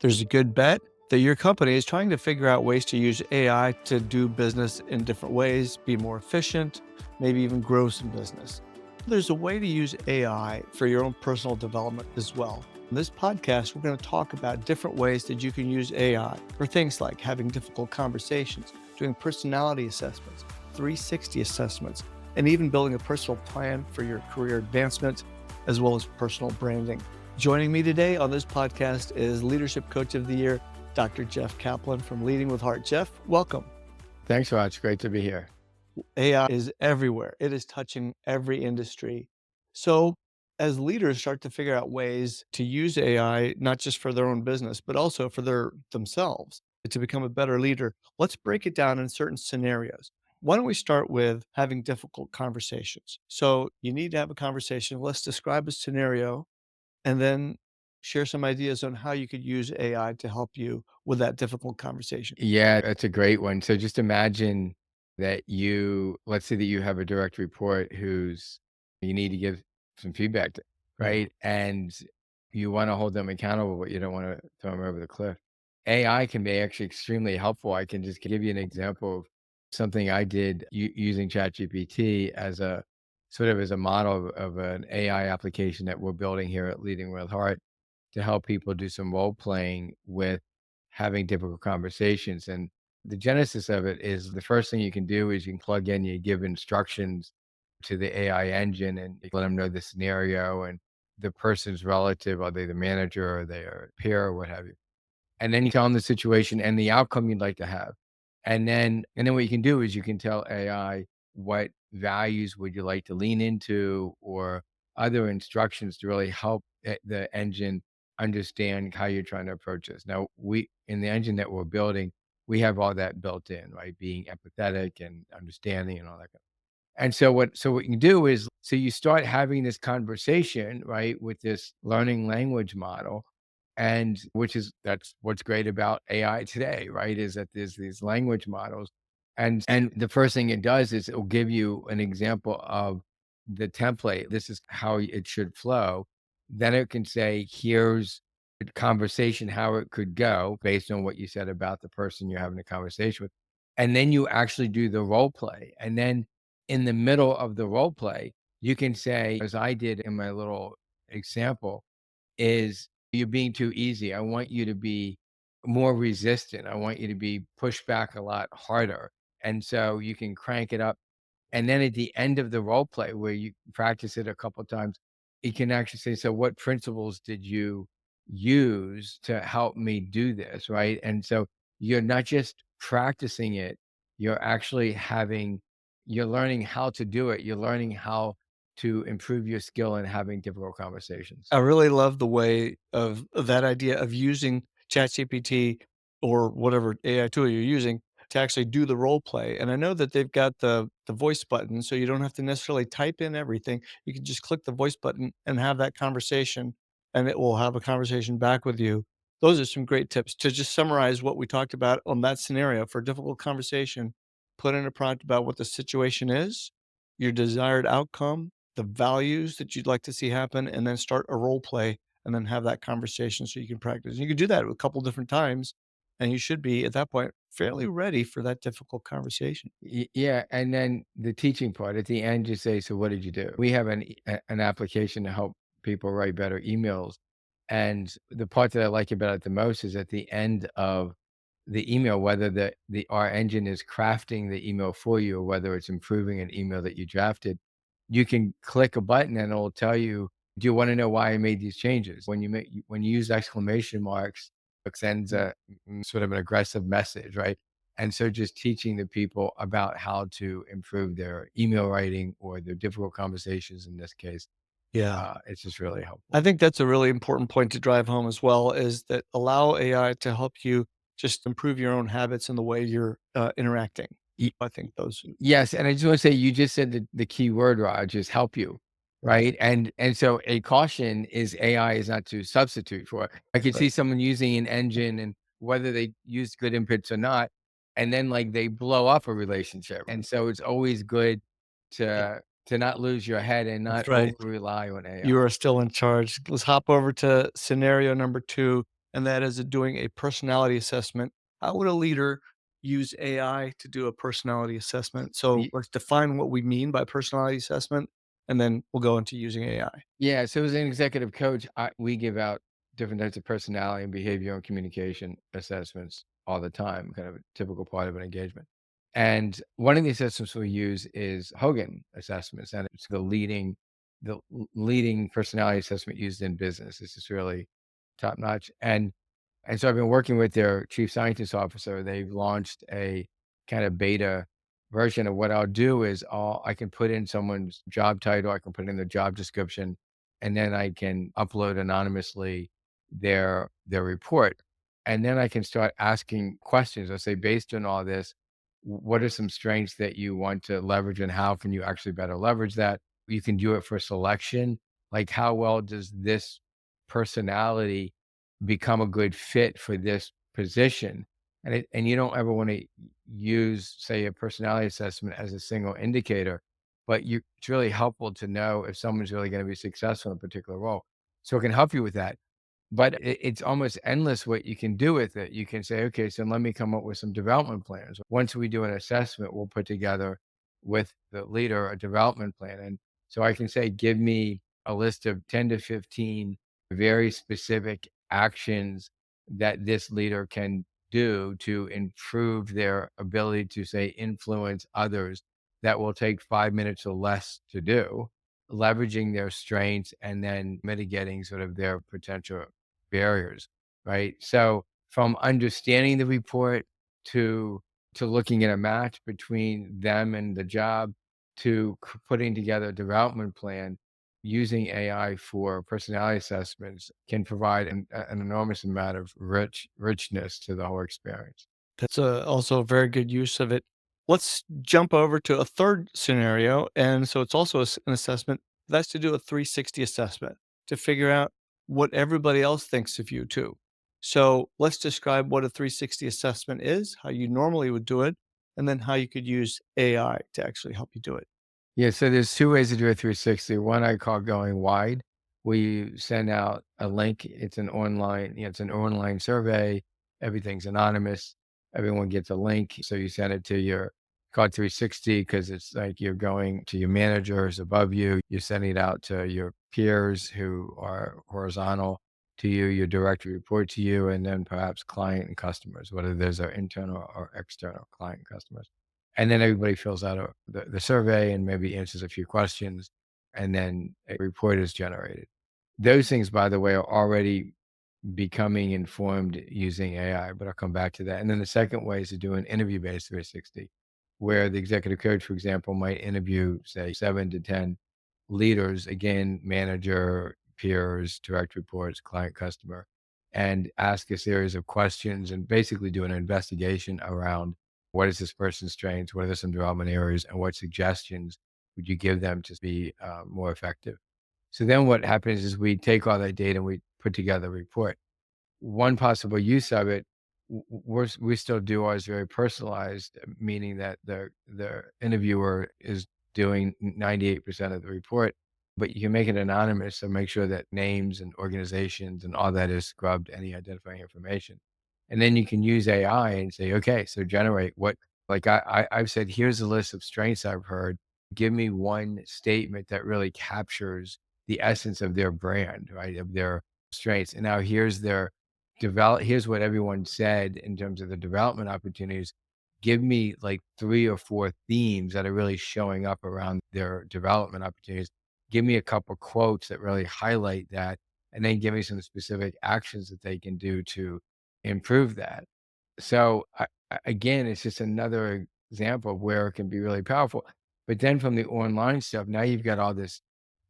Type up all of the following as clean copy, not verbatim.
There's a good bet that your company is trying to figure out ways to use AI to do business in different ways, be more efficient, maybe even grow some business. There's a way to use AI for your own personal development as well. In this podcast, we're going to talk about different ways that you can use AI for things like having difficult conversations, doing personality assessments, 360 assessments, and even building a personal plan for your career advancement, as well as personal branding. Joining me today on this podcast is Leadership Coach of the Year, Dr. Jeff Kaplan from Leading with Heart. Jeff, welcome. Thanks, Raj. Great to be here. AI is everywhere. It is touching every industry. So as leaders start to figure out ways to use AI, not just for their own business, but also for themselves to become a better leader, let's break it down in certain scenarios. Why don't we start with having difficult conversations? So you need to have a conversation. Let's describe a scenario and then share some ideas on how you could use AI to help you with that difficult conversation. Yeah, that's a great one. So just imagine that let's say that you have a direct report you need to give some feedback to, Yeah. right? And you want to hold them accountable, but you don't want to throw them over the cliff. AI can be actually extremely helpful. I can just give you an example of something I did using ChatGPT as a sort of as a model of an AI application that we're building here at Leading with Heart to help people do some role playing with having difficult conversations. And the genesis of it is the first thing you can do is you can plug in, you give instructions to the AI engine and you let them know the scenario and the person's relative, are they the manager or their peer or what have you. And then you tell them the situation and the outcome you'd like to have. And then what you can do is you can tell AI what values would you like to lean into or other instructions to really help the engine understand how you're trying to approach this. Now, we in the engine that we're building, we have all that built in, right? Being empathetic and understanding and all that. And so what you do is so you start having this conversation, right, with this learning language model, and that's what's great about AI today, right? Is that there's these language models. And the first thing it does is it'll give you an example of the template. This is how it should flow. Then it can say, here's the conversation, how it could go based on what you said about the person you're having a conversation with. And then you actually do the role play. And then in the middle of the role play, you can say, as I did in my little example, is you're being too easy. I want you to be more resistant. I want you to be pushed back a lot harder. And so you can crank it up. And then at the end of the role play, where you practice it a couple of times, it can actually say, so what principles did you use to help me do this? Right. And so you're not just practicing it, you're actually you're learning how to do it. You're learning how to improve your skill in having difficult conversations. I really love the way of that idea of using ChatGPT or whatever AI tool you're using to actually do the role play. And I know that they've got the voice button, so you don't have to necessarily type in everything. You can just click the voice button and have that conversation, and it will have a conversation back with you. Those are some great tips. To just summarize what we talked about on that scenario for a difficult conversation, put in a prompt about what the situation is, your desired outcome, the values that you'd like to see happen, and then start a role play and then have that conversation so you can practice. And you can do that a couple different times, and you should be at that point fairly ready for that difficult conversation. Yeah, and then the teaching part at the end, you say, "So what did you do?" We have an application to help people write better emails, and the part that I like about it the most is at the end of the email, whether the our engine is crafting the email for you or whether it's improving an email that you drafted, you can click a button and it'll tell you, "Do you want to know why I made these changes?" When you use exclamation marks, it sends Mm. a sort of an aggressive message, right? And so just teaching the people about how to improve their email writing or their difficult conversations in this case, Yeah. it's just really I helpful. think that's a really important point to drive home as well, is that allow AI to help you just improve your own habits and the way you're interacting. Y- I think those. Yes, and I just want to say you just said the key word, Raj, is help you, Right. right? And so a caution is AI is not to substitute for it. I could Right. see someone using an engine and whether they use good inputs or not, and then like they blow up a relationship. And so it's always good Yeah. to not lose your head and not That's right. over rely on AI. You are still in charge. Let's hop over to scenario number 2. and that is doing a personality assessment. How would a leader use AI to do a personality assessment? So Y- let's define what we mean by personality assessment, and then we'll go into using AI. Yeah. So as an executive coach, we give out different types of personality and behavior and communication assessments all the time, kind of a typical part of an engagement. And one of the assessments we use is Hogan assessments, and it's the leading personality assessment used in business. This is really top notch. And so I've been working with their chief scientist officer. They've launched a kind of beta version of what I'll do is I can put in someone's job title, I can put in their job description, and then I can upload anonymously their report. And then I can start asking questions. I say, based on all this, what are some strengths that you want to leverage and how can you actually better leverage that? You can do it for selection. Like how well does this personality become a good fit for this position. And you don't ever want to use, say, a personality assessment as a single indicator, but it's really helpful to know if someone's really going to be successful in a particular role. So it can help you with that. But it's almost endless what you can do with it. You can say, okay, so let me come up with some development plans. Once we do an assessment, we'll put together with the leader a development plan. And so I can say, give me a list of 10 to 15 very specific actions that this leader can do to improve their ability to, say, influence others that will take 5 minutes or less to do, leveraging their strengths and then mitigating sort of their potential barriers, right? So from understanding the report to looking at a match between them and the job to putting together a development plan using AI for personality assessments can provide an enormous amount of richness to the whole experience. That's also a very good use of it. Let's jump over to a third scenario. And so it's also an assessment. That's to do a 360 assessment to figure out what everybody else thinks of you, too. So let's describe what a 360 assessment is, how you normally would do it, and then how you could use AI to actually help you do it. Yeah, so there's 2 ways to do a 360. One I call going wide, where you send out a link. It's an online survey. Everything's anonymous. Everyone gets a link. So you send it to your called 360 because it's like you're going to your managers above you. You're sending it out to your peers who are horizontal to you, your direct report to you, and then perhaps client and customers, whether those are internal or external client and customers. And then everybody fills out the survey and maybe answers a few questions, and then a report is generated. Those things, by the way, are already becoming informed using AI, but I'll come back to that. And then the second way is to do an interview-based 360, where the executive coach, for example, might interview, say, 7 to 10 leaders, again, manager, peers, direct reports, client, customer, and ask a series of questions and basically do an investigation around what is this person's strengths, what are some development areas, and what suggestions would you give them to be more effective. So then what happens is we take all that data and we put together a report. One possible use of it, we still do ours very personalized, meaning that the interviewer is doing 98% of the report, but you can make it anonymous, so make sure that names and organizations and all that is scrubbed, any identifying information. And then you can use AI and say, okay, so generate what, like I've said, here's a list of strengths I've heard. Give me one statement that really captures the essence of their brand, right? Of their strengths. And now here's what everyone said in terms of the development opportunities. Give me like 3 or 4 themes that are really showing up around their development opportunities. Give me a couple quotes that really highlight that, and then give me some specific actions that they can do to improve that. So again, it's just another example of where it can be really powerful. But then from the online stuff, now you've got all this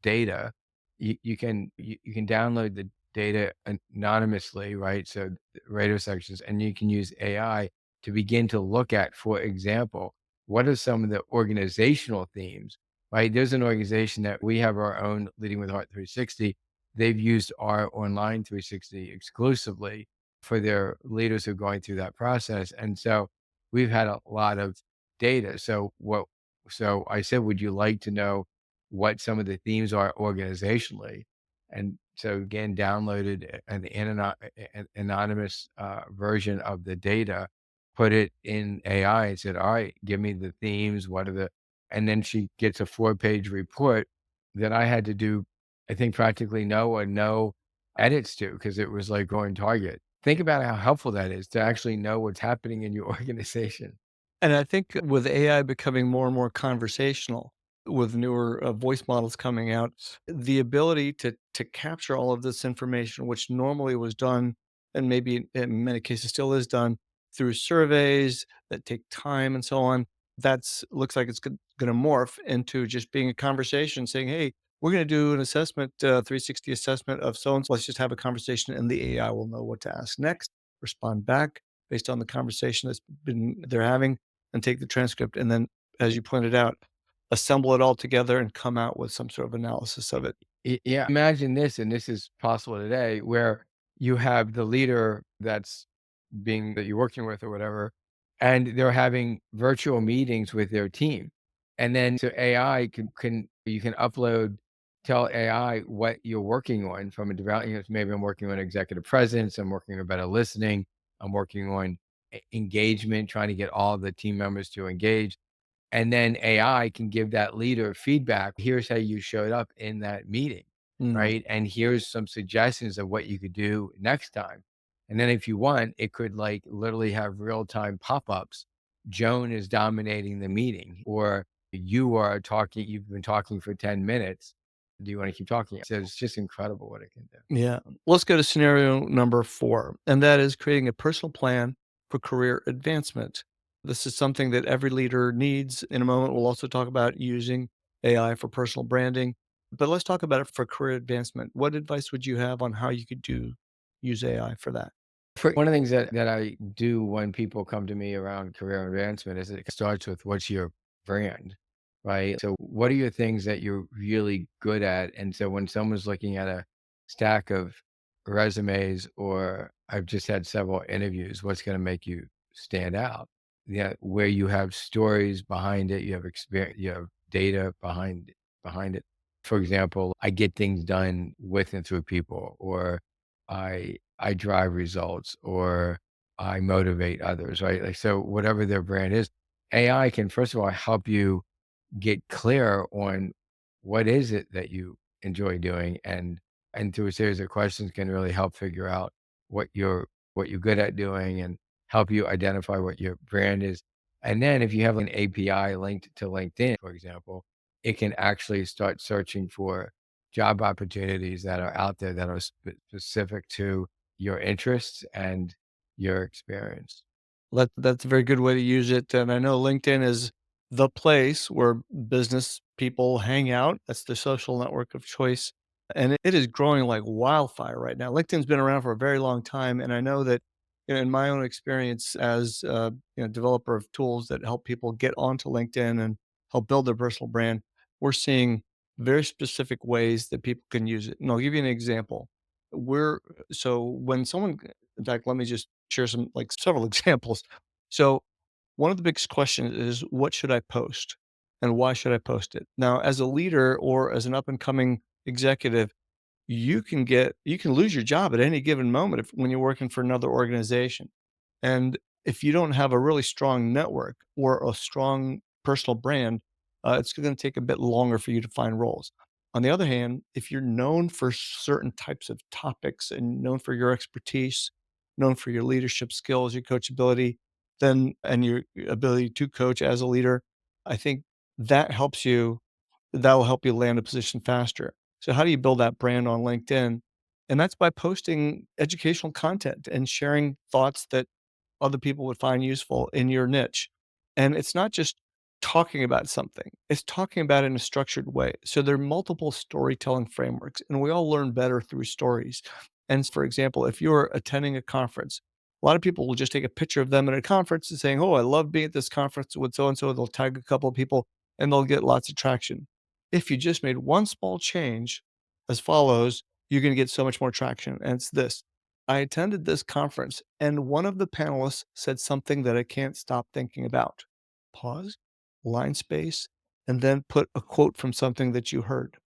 data. You can download the data anonymously, right? So radio sections, and you can use AI to begin to look at, for example, what are some of the organizational themes, right? There's an organization that we have our own Leading with Heart 360. They've used our online 360 exclusively for their leaders who are going through that process. And so we've had a lot of data. So I said, would you like to know what some of the themes are organizationally? And So again, downloaded an anonymous version of the data, put it in AI and said, all right, give me the themes. What are the, and then she gets a 4-page report that I had to do, I think practically no edits to because it was like going Target. Think about how helpful that is to actually know what's happening in your organization. And I think with AI becoming more and more conversational, with newer voice models coming out, the ability to capture all of this information, which normally was done, and maybe in many cases still is done through surveys that take time and so on. That's looks like it's going to morph into just being a conversation, saying, "Hey, we're going to do an assessment, 360 assessment of so and so. Let's just have a conversation, and the AI will know what to ask next, respond back based on the conversation that's been they're having." And take the transcript and then, as you pointed out, assemble it all together and come out with some sort of analysis of it. Yeah, imagine this, and this is possible today, where you have the leader that's being that you're working with or whatever, and they're having virtual meetings with their team. And then so AI can you can upload, tell AI what you're working on from a development. Maybe I'm working on executive presence, I'm working on better listening, I'm working on engagement, trying to get all the team members to engage. And then AI can give that leader feedback. Here's how you showed up in that meeting, Mm. right? And here's some suggestions of what you could do next time. And then if you want, it could like literally have real-time pop-ups. Joan is dominating the meeting, or you are talking, you've been talking for 10 minutes. Do you want to keep talking? So it's just incredible what it can do. Yeah. Let's go to scenario number 4, and that is creating a personal plan for career advancement. This is something that every leader needs. In a moment, we'll also talk about using AI for personal branding, but let's talk about it for career advancement. What advice would you have on how you could use AI for that? For one of the things that I do when people come to me around career advancement is it starts with what's your brand, right? So what are your things that you're really good at? And so when someone's looking at a stack of resumes, or I've just had several interviews, what's going to make you stand out? Yeah, where you have stories behind it, you have experience, you have data behind it. For example, I get things done with and through people, or I drive results, or I motivate others, right? Like, so whatever their brand is, AI can first of all help you get clear on what is it that you enjoy doing, and through a series of questions can really help figure out what you're good at doing and help you identify what your brand is. And then if you have an API linked to LinkedIn, for example, it can actually start searching for job opportunities that are out there that are specific to your interests and your experience. That's a very good way to use it, and I know LinkedIn is the place where business people hang out. That's the social network of choice, and it is growing like wildfire right now. LinkedIn's been around for a very long time, and I know that, in my own experience as developer of tools that help people get onto LinkedIn and help build their personal brand, we're seeing very specific ways that people can use it. And I'll give you an example. We're so when someone, in fact, let me just share some like several examples. So one of the biggest questions is what should I post and why should I post it? Now, as a leader or as an up and coming executive, you can lose your job at any given moment if when you're working for another organization. And if you don't have a really strong network or a strong personal brand, it's going to take a bit longer for you to find roles. On the other hand, if you're known for certain types of topics and known for your expertise, known for your leadership skills, your coachability, then and your ability to coach as a leader, I think that helps you that will help you land a position faster. So how do you build that brand on LinkedIn? And that's by posting educational content and sharing thoughts that other people would find useful in your niche. And it's not just talking about something, it's talking about it in a structured way. So there are multiple storytelling frameworks, and we all learn better through stories. And for example, if you're attending a conference, a lot of people will just take a picture of them at a conference and saying, "Oh, I love being at this conference with so and so." They'll tag a couple of people and they'll get lots of traction. If you just made one small change as follows, you're going to get so much more traction. And it's this: I attended this conference and one of the panelists said something that I can't stop thinking about. Pause, line space, and then put a quote from something that you heard.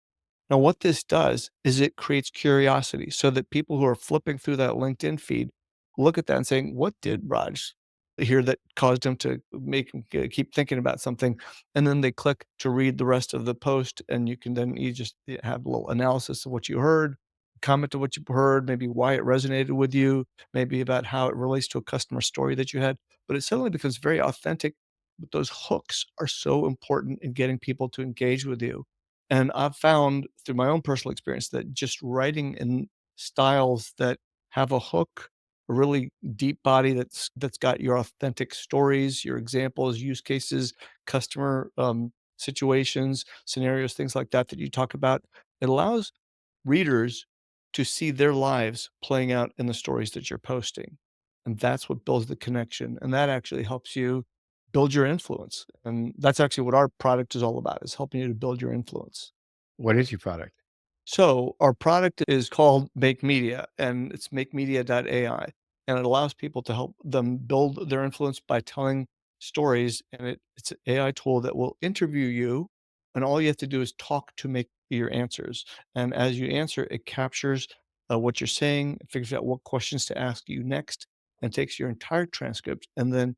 Now, what this does is it creates curiosity so that people who are flipping through that LinkedIn feed look at that and saying, "What did Raj hear that caused him to make him keep thinking about something?" And then they click to read the rest of the post, and you can then you just have a little analysis of what you heard, comment to what you heard, maybe why it resonated with you, maybe about how it relates to a customer story that you had. But it suddenly becomes very authentic. But those hooks are so important in getting people to engage with you. And I've found through my own personal experience that just writing in styles that have a hook, a really deep body that's got your authentic stories, your examples, use cases, customer situations, scenarios, things like that that you talk about. It allows readers to see their lives playing out in the stories that you're posting. And that's what builds the connection. And that actually helps you build your influence. And that's actually what our product is all about, is helping you to build your influence. What is your product? So our product is called Make Media, and it's makemedia.ai, and it allows people to help them build their influence by telling stories. And it's an AI tool that will interview you, and all you have to do is talk to make your answers. And as you answer, it captures what you're saying, figures out what questions to ask you next, and takes your entire transcript and then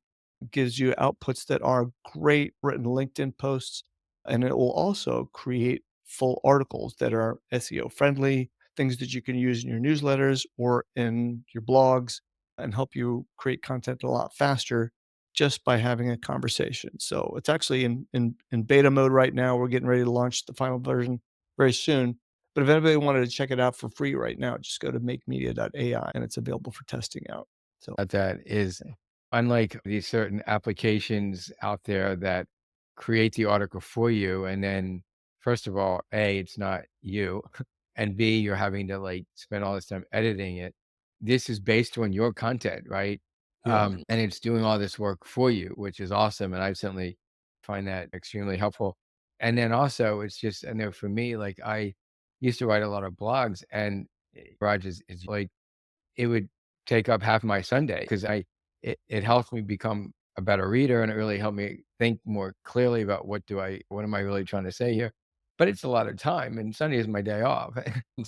gives you outputs that are great written LinkedIn posts. And it will also create full articles that are SEO friendly, things that you can use in your newsletters or in your blogs and help you create content a lot faster just by having a conversation. So it's actually in beta mode right now. We're getting ready to launch the final version very soon. But if anybody wanted to check it out for free right now, just go to makemedia.ai and it's available for testing out. So That is unlike these certain applications out there that create the article for you. And then, first of all, A, it's not you. And B, you're having to like spend all this time editing it. This is based on your content, right? yeah. And it's doing all this work for you, which is awesome. And I certainly find that extremely helpful. And then also, it's just, I know for me, like I used to write a lot of blogs, and Raj is like, it would take up half my Sunday because it helps me become a better reader, and it really helped me think more clearly about what am I really trying to say here? But it's a lot of time, and Sunday is my day off.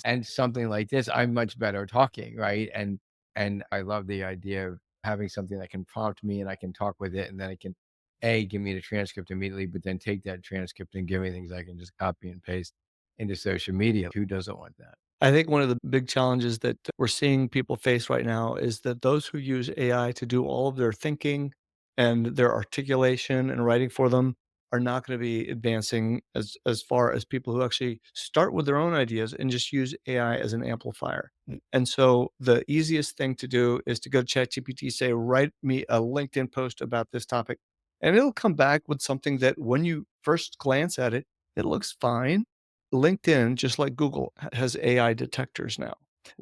And something like this, I'm much better talking, right? And I love the idea of having something that can prompt me and I can talk with it, and then it can A, give me the transcript immediately, but then take that transcript and give me things I can just copy and paste into social media. Who doesn't want that? I think one of the big challenges that we're seeing people face right now is that those who use AI to do all of their thinking and their articulation and writing for them are not going to be advancing as far as people who actually start with their own ideas and just use AI as an amplifier. And so the easiest thing to do is to go to ChatGPT, say, write me a LinkedIn post about this topic, and it'll come back with something that when you first glance at it, it looks fine. LinkedIn, just like Google, has AI detectors now,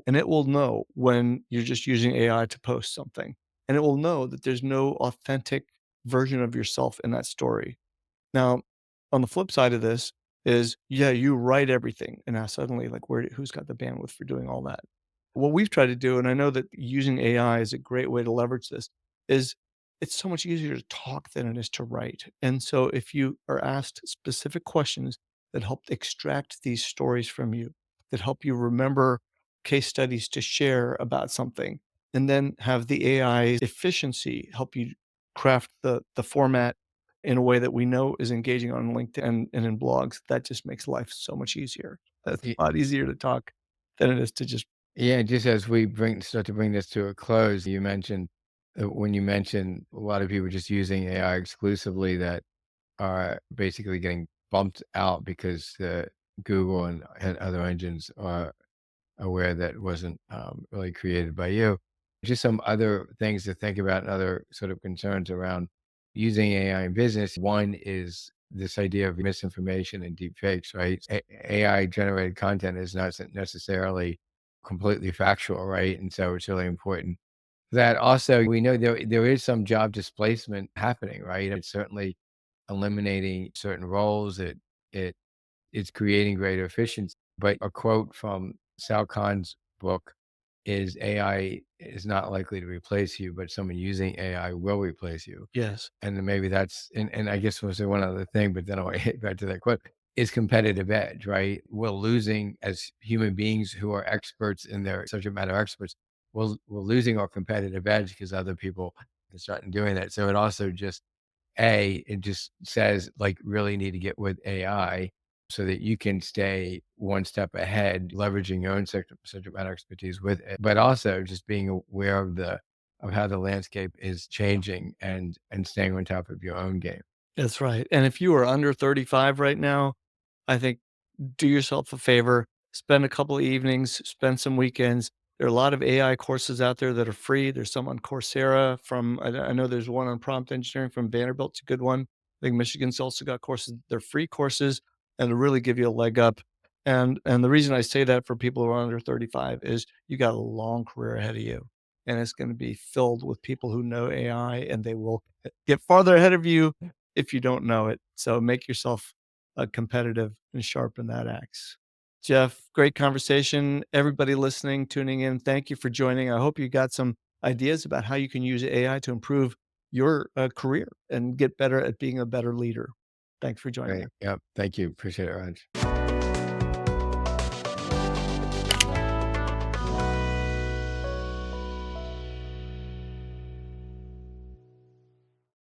and it will know when you're just using AI to post something, and it will know that there's no authentic version of yourself in that story. Now, on the flip side of this is, yeah, you write everything, and now suddenly, like, who's got the bandwidth for doing all that? What we've tried to do, and I know that using AI is a great way to leverage this, is it's so much easier to talk than it is to write. And so if you are asked specific questions that help extract these stories from you, that help you remember case studies to share about something, and then have the AI efficiency help you craft the format in a way that we know is engaging on LinkedIn and in blogs, that just makes life so much easier. It's a lot easier to talk than it is to just Yeah, just as we start to bring this to a close, you mentioned when you mentioned a lot of people just using AI exclusively that are basically getting bumped out because Google and other engines are aware that it wasn't really created by you. Just some other things to think about and other sort of concerns around using AI in business. One is this idea of misinformation and deep fakes, right? AI generated content is not necessarily completely factual, right? And so it's really important that also we know there is some job displacement happening, right? It's certainly eliminating certain roles. It it's creating greater efficiency. But a quote from Sal Khan's book is AI is not likely to replace you, but someone using AI will replace you. yes. And then maybe that's and I guess was there one other thing, but then I want to hit back to that quote. is competitive edge, right? We're losing as human beings who are experts in their subject matter experts. We're losing our competitive edge because other people are starting doing that. So it also just it just says like really need to get with AI so that you can stay one step ahead, leveraging your own subject matter expertise with it, but also just being aware of the of how the landscape is changing and staying on top of your own game. That's right, and if you are under 35 right now, I think do yourself a favor, spend a couple of evenings, spend some weekends. There are a lot of AI courses out there that are free. There's some on Coursera from I know there's one on prompt engineering from Vanderbilt's a good one. I think Michigan's also got courses. They're free courses and it'll really give you a leg up. And the reason I say that for people who are under 35 is you got a long career ahead of you. And it's going to be filled with people who know AI and they will get farther ahead of you if you don't know it. So make yourself competitive and sharpen that axe. Jeff, great conversation. Everybody listening, tuning in, thank you for joining. I hope you got some ideas about how you can use AI to improve your career and get better at being a better leader. Thanks for joining Great. us. Yep. Thank you. Appreciate it, Raj.